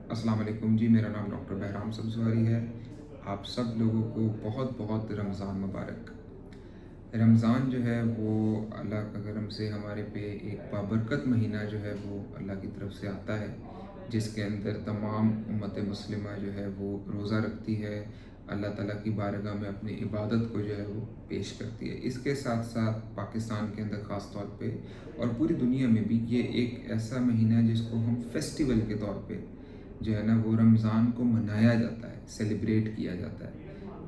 अस्सलाम वालेकुम जी, मेरा नाम डॉक्टर बहराम सब्ज़वारी है। आप सब लोगों को बहुत बहुत रमज़ान मुबारक। रमज़ान जो है वो अल्लाह का करम से हमारे पे एक बाबरकत महीना जो है वो अल्लाह की तरफ से आता है, जिसके अंदर तमाम उम्मत मुस्लिमा जो है वो रोज़ा रखती है, अल्लाह ताला की बारगाह में अपनी इबादत को जो है वो पेश करती है। इसके साथ साथ पाकिस्तान के अंदर ख़ास तौर पे और पूरी दुनिया में भी ये एक ऐसा महीना है जिसको हम फेस्टिवल के तौर पे जो है ना वो रमज़ान को मनाया जाता है, सेलिब्रेट किया जाता है,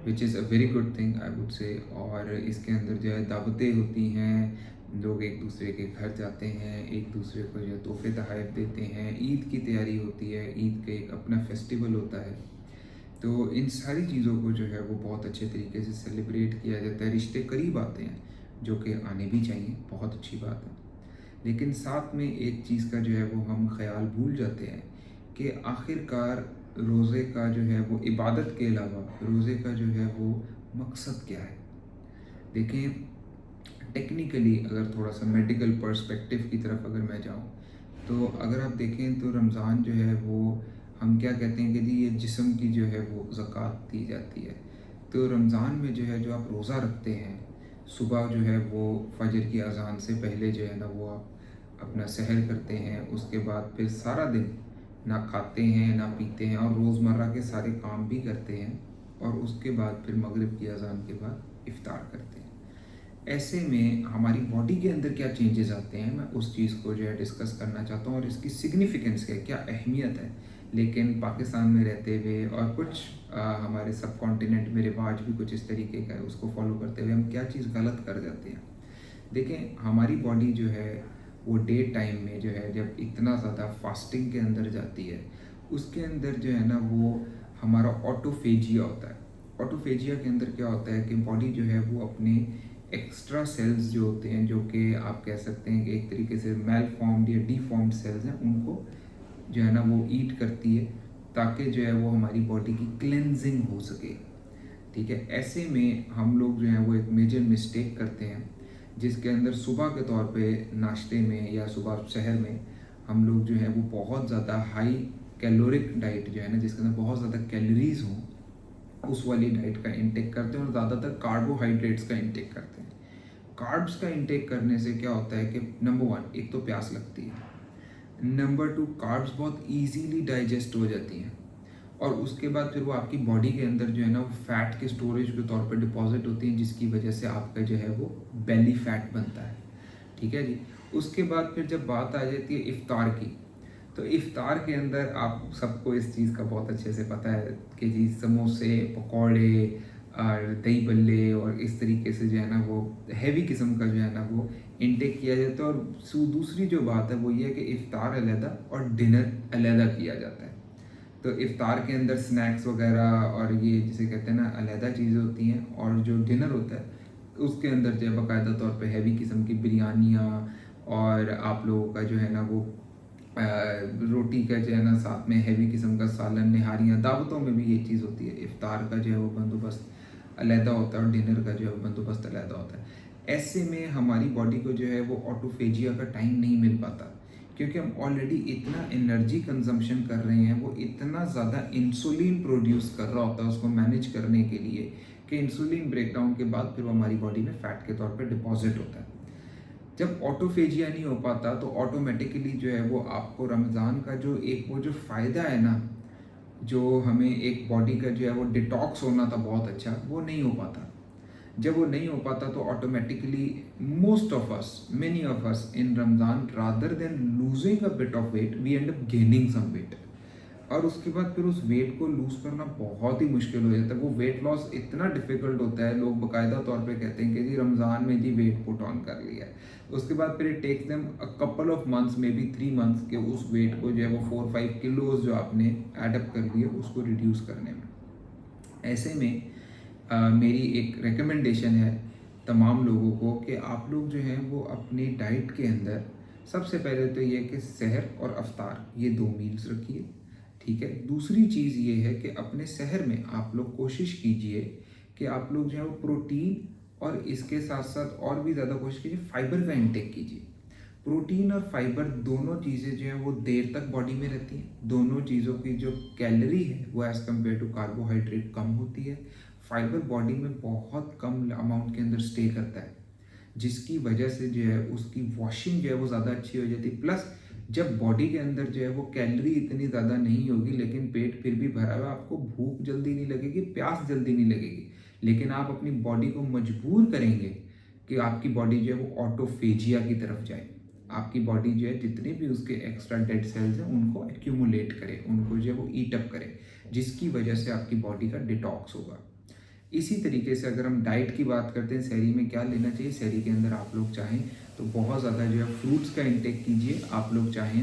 which is a very good thing I would say. और इसके अंदर जो है दावतें होती हैं, लोग एक दूसरे के घर जाते हैं, एक दूसरे को जो है तोहफ़े तोहफ़ देते हैं, ईद की तैयारी होती है, ईद का एक अपना फेस्टिवल होता है। तो इन सारी चीज़ों को जो है वो बहुत अच्छे तरीके से सेलिब्रेट किया जाता है, रिश्ते करीब आते हैं, जो कि आने भी चाहिए, बहुत अच्छी बात है। लेकिन साथ में एक चीज़ का जो है वो हम ख़याल भूल जाते हैं कि आखिरकार रोज़े का जो है वो इबादत के अलावा रोज़े का जो है वो मकसद क्या है? देखें, टेक्निकली अगर थोड़ा-सा मेडिकल पर्सपेक्टिव की तरफ अगर मैं जाऊँ, तो अगर आप देखें तो रमज़ान जो है वो हम क्या कहते हैं कि जी ये जिस्म की जो है वो ज़कात दी जाती है। तो रमज़ान में जो है जो आप रोज़ा रखते हैं, सुबह जो है वो फ़जर की अज़ान से पहले जो है ना वो आप अपना सहर करते हैं, उसके बाद फिर सारा दिन ना खाते हैं, ना पीते हैं और रोज़मर्रा के सारे काम भी करते हैं और उसके बाद फिर मगरिब की अज़ान के बाद इफ़्तार करते हैं। ऐसे में हमारी बॉडी के अंदर क्या चेंजेस आते हैं, मैं उस चीज़ को जो है डिस्कस करना चाहता हूँ और इसकी सिग्निफिकेंस क्या अहमियत है। लेकिन पाकिस्तान में रहते हुए और कुछ हमारे सब कॉन्टिनेंट में रिवाज भी कुछ इस तरीके का है, उसको फॉलो करते हुए हम क्या चीज़ गलत कर जाते हैं। देखें, हमारी बॉडी जो है वो डे टाइम में जो है जब इतना ज़्यादा फास्टिंग के अंदर जाती है, उसके अंदर जो है ना वो हमारा ऑटोफेजिया होता है। ऑटोफेजिया के अंदर क्या होता है कि बॉडी जो है वो अपने एक्स्ट्रा सेल्स जो होते हैं, जो कि आप कह सकते हैं कि एक तरीके से मेल फॉर्म्ड या डीफॉर्म्ड सेल्स हैं, उनको जो है ना वो ईट करती है, ताकि जो है वो हमारी बॉडी की क्लेंजिंग हो सके। ठीक है, ऐसे में हम लोग जो हैं वो एक मेजर मिस्टेक करते हैं, जिसके अंदर सुबह के तौर पे नाश्ते में या सुबह शहर में हम लोग जो है वो बहुत ज़्यादा हाई कैलोरिक डाइट जो है ना, जिसके अंदर बहुत ज़्यादा कैलोरीज हों, उस वाली डाइट का इंटेक करते हैं और ज़्यादातर कार्बोहाइड्रेट्स का इंटेक करते हैं। कार्ब्स का इंटेक करने से क्या होता है कि नंबर वन, एक तो प्यास लगती है, नंबर टू कार्ब्स बहुत इजीली डाइजेस्ट हो जाती हैं और उसके बाद फिर वो आपकी बॉडी के अंदर जो है ना वो फैट के स्टोरेज के तौर पर डिपॉजिट होती हैं, जिसकी वजह से आपका जो है वो बेली फैट बनता है। ठीक है जी। उसके बाद फिर जब बात आ जाती है इफ्तार की, तो इफ्तार के अंदर आप सबको इस चीज़ का बहुत अच्छे से पता है कि जी समोसे, पकौड़े और दही बल्ले और इस तरीके से जो है ना वो हैवी किस्म का जो है ना वो इनटेक किया जाता है। और दूसरी जो बात है वो ये है कि इफ्तार अलहदा और डिनर अलहदा किया जाता है। तो इफ्तार के अंदर स्नैक्स वगैरह और ये जिसे कहते हैं ना अलहदा चीज़ें होती हैं, और जो डिनर होता है उसके अंदर जो है बाकायदा तौर पे हैवी किस्म की बिरयानियाँ और आप लोगों का जो है ना वो रोटी का जो है ना साथ में हैवी किस्म का सालन, निहारियाँ, दावतों में भी ये चीज़ होती है। इफ्तार का जो है वो बंदोबस्त अलहदा होता है और डिनर का जो है वो बंदोबस्त अलहदा होता है। ऐसे में हमारी बॉडी को जो है वो ऑटोफेजिया का टाइम नहीं मिल पाता, क्योंकि हम ऑलरेडी इतना एनर्जी कंजम्पशन कर रहे हैं, वो इतना ज़्यादा इंसुलिन प्रोड्यूस कर रहा होता है उसको मैनेज करने के लिए, कि इंसुलिन ब्रेकडाउन के बाद फिर वो हमारी बॉडी में फ़ैट के तौर पे डिपॉजिट होता है। जब ऑटोफेजिया नहीं हो पाता तो ऑटोमेटिकली जो है वो आपको रमज़ान का जो एक वो जो फ़ायदा है ना, जो हमें एक बॉडी का जो है वो डिटॉक्स होना था बहुत अच्छा, वो नहीं हो पाता। जब वो नहीं हो पाता तो automatically most of us, many of us in Ramzan rather than losing a bit of weight, we end up gaining some weight. और उसके बाद फिर उस वेट को लूज़ करना बहुत ही मुश्किल हो जाता है। वो वेट लॉस इतना डिफ़िकल्ट होता है, लोग बाकायदा तौर पे कहते हैं कि जी रमज़ान में जी वेट पुट ऑन कर लिया है। उसके बाद फिर it takes them a couple of months, maybe 3 months, के उस वेट को जो है वो 4-5 किलोज़ जो आपने एडअप कर लिए उसको रिड्यूस करने में। ऐसे में मेरी एक रिकमेंडेशन है तमाम लोगों को कि आप लोग जो हैं वो अपनी डाइट के अंदर सबसे पहले तो ये कि सहर और अफ्तार ये 2 मील्स रखिए। ठीक है, दूसरी चीज़ ये है कि अपने सहर में आप लोग कोशिश कीजिए कि आप लोग जो है वो प्रोटीन और इसके साथ साथ और भी ज़्यादा कोशिश कीजिए फाइबर का इंटेक कीजिए। प्रोटीन और फाइबर दोनों चीज़ें जो हैं वो देर तक बॉडी में रहती हैं। दोनों चीज़ों की जो कैलोरी है वो एज़ कम्पेयर टू कार्बोहाइड्रेट कम होती है। फाइबर बॉडी में बहुत कम अमाउंट के अंदर स्टे करता है, जिसकी वजह से जो है उसकी वॉशिंग जो है वो ज़्यादा अच्छी हो जाती है। प्लस जब बॉडी के अंदर जो है वो कैलोरी इतनी ज़्यादा नहीं होगी, लेकिन पेट फिर भी भरा हुआ, आपको भूख जल्दी नहीं लगेगी, प्यास जल्दी नहीं लगेगी। लेकिन आप अपनी बॉडी को मजबूर करेंगे कि आपकी बॉडी जो है वो ऑटोफेजिया की तरफ जाए। आपकी बॉडी जो है जितने भी उसके एक्स्ट्रा डेड सेल्स हैं उनको एक्यूमुलेट करे, उनको जो है वो ईट अप करे, जिसकी वजह से आपकी बॉडी का डिटॉक्स होगा। इसी तरीके से अगर हम डाइट की बात करते हैं, सहरी में क्या लेना चाहिए, सहरी के अंदर आप लोग चाहें तो बहुत ज़्यादा जो है फ्रूट्स का इंटेक कीजिए। आप लोग चाहें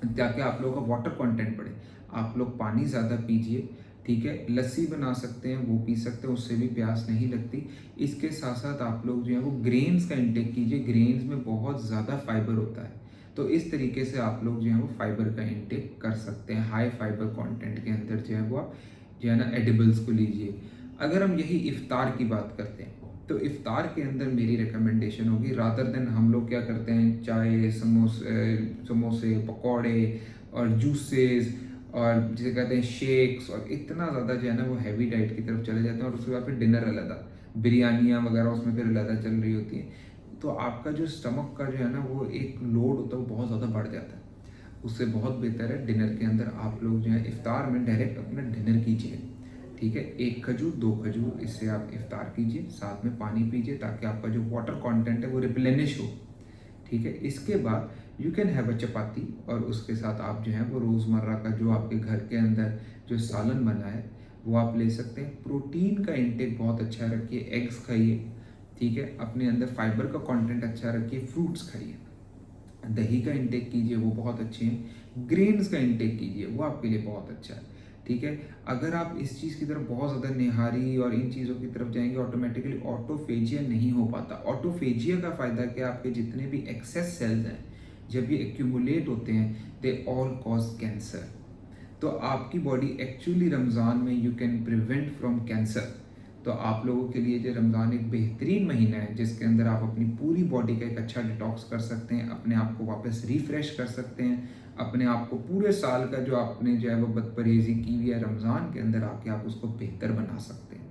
ताकि आप लोगों का वाटर कंटेंट बढ़े, आप लोग पानी ज़्यादा पीजिए, ठीक है। लस्सी बना सकते हैं, वो पी सकते हैं, उससे भी प्यास नहीं लगती। इसके साथ साथ आप लोग जो है वो ग्रेन्स का इंटेक कीजिए, ग्रेन्स में बहुत ज़्यादा फाइबर होता है। तो इस तरीके से आप लोग जो है वो फाइबर का इंटेक कर सकते हैं। हाई फाइबर कंटेंट के अंदर जो है वो आप जो है ना एडिबल्स को लीजिए। अगर हम यही इफ्तार की बात करते हैं तो इफ्तार के अंदर मेरी रिकमेंडेशन होगी, रादर देन हम लोग क्या करते हैं, चाय, समोसे, पकौड़े और जूसेस और जिसे कहते हैं शेक्स, और इतना ज़्यादा जो है ना वो हैवी डाइट की तरफ चले जाते हैं। और उसके बाद फिर डिनर अलग, बिरयानियाँ वगैरह उसमें फिर अलग चल रही होती हैं। तो आपका जो स्टमक का जो है ना वो एक लोड होता है वो बहुत ज़्यादा बढ़ जाता है। उससे बहुत बेहतर है डिनर के अंदर आप लोग जो है इफ्तार में डायरेक्ट अपना डिनर कीजिए, ठीक है। 1 खजूर, 2 खजूर, इससे आप इफ्तार कीजिए, साथ में पानी पीजिए ताकि आपका जो वाटर कंटेंट है वो रिप्लेनिश हो, ठीक है। इसके बाद यू कैन हैव अ चपाती, और उसके साथ आप जो है वो रोज़मर्रा का जो आपके घर के अंदर जो सालन बना है वो आप ले सकते हैं। प्रोटीन का इंटेक बहुत अच्छा रखिए, एग्स खाइए, ठीक है। अपने अंदर फाइबर का कंटेंट अच्छा रखिए, फ्रूट्स खाइए, दही का इंटेक कीजिए, वो बहुत अच्छे हैं। ग्रेन्स का इंटेक कीजिए, वो आपके लिए बहुत अच्छा है, ठीक है। अगर आप इस चीज़ की तरफ बहुत ज़्यादा निहारी और इन चीज़ों की तरफ जाएंगे, ऑटोमेटिकली ऑटोफेजिया नहीं हो पाता। ऑटोफेजिया का फ़ायदा क्या, आपके जितने भी एक्सेस सेल्स हैं जब ये एक्यूमुलेट होते हैं दे ऑल कॉज कैंसर। तो आपकी बॉडी एक्चुअली रमज़ान में you can prevent from cancer. तो आप लोगों के लिए जो रमज़ान एक बेहतरीन महीना है जिसके अंदर आप अपनी पूरी बॉडी का एक अच्छा डिटॉक्स कर सकते हैं, अपने आप को वापस रिफ्रेश कर सकते हैं, अपने आप को पूरे साल का जो आपने जो है वो बदपरहेज़ी की हुई है रमज़ान के अंदर आके आप उसको बेहतर बना सकते हैं।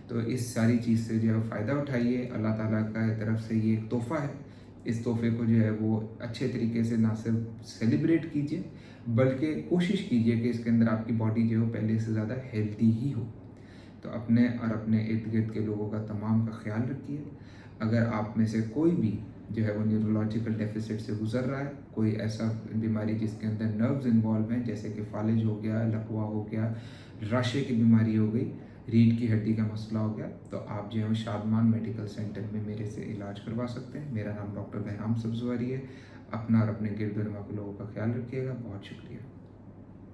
तो इस सारी चीज़ से जो है फ़ायदा उठाइए, अल्लाह ताला का तरफ से ये एक तोहफ़ा है। इस तोहफ़े को जो है वो अच्छे तरीके से ना सिर्फ सेलिब्रेट कीजिए बल्कि कोशिश कीजिए कि इसके अंदर आपकी बॉडी जो है पहले से ज़्यादा हेल्दी ही हो। तो अपने और अपने इर्द गिर्द के लोगों का तमाम का ख्याल रखिए। अगर आप में से कोई भी जो है वो न्यूरोलॉजिकल डेफिसिट से गुजर रहा है, कोई ऐसा बीमारी जिसके अंदर नर्व्स इन्वॉल्व हैं, जैसे कि फालिज हो गया, लकवा हो गया, राशे की बीमारी हो गई, रीढ़ की हड्डी का मसला हो गया, तो आप जो है वो शादमान मेडिकल सेंटर में मेरे से इलाज करवा सकते हैं। मेरा नाम डॉक्टर बहराम सब्जवारी है। अपना और अपने गिरद नवाब लोगों का ख्याल रखिएगा। बहुत शुक्रिया।